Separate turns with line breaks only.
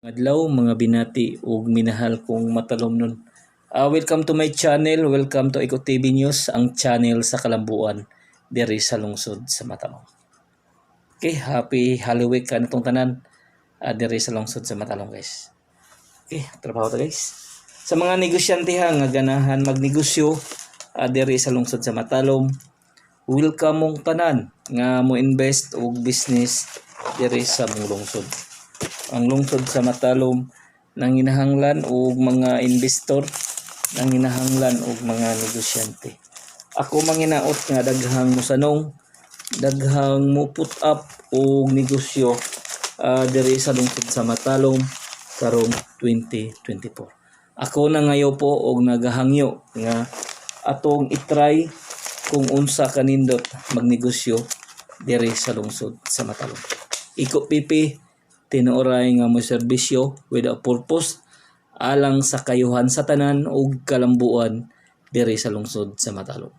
Adlaw mga binati ug minahal kong matalomnon. Welcome to my channel, welcome to Eco TV News, ang channel sa kalambuan diri sa lungsod sa Matalom. Okay, happy Halloween kanitong tanan diri sa lungsod sa Matalom, guys. Okay, trabaho ta guys. Sa mga negosyante nga ganahan magnegosyo diri sa lungsod sa Matalom, welcome mong tanan nga mo invest og business diri sa mong lungsod. Ang lungsod sa Matalom nanginahanglan og mga investor, nanginahanglan og mga negosyante. Ako manginaot nga daghang mosanong, daghang mo put up og negosyo diri sa lungsod sa Matalom karong 2024. Ako na ngayo po og nagahangyo nga atong itry kung unsa kanindot magnegosyo diri sa lungsod sa Matalom. Iko pipi tinuoray nga mo serbisyo with a purpose alang sa kayuhan sa tanan ug kalambuan diri sa lungsod sa Matalom.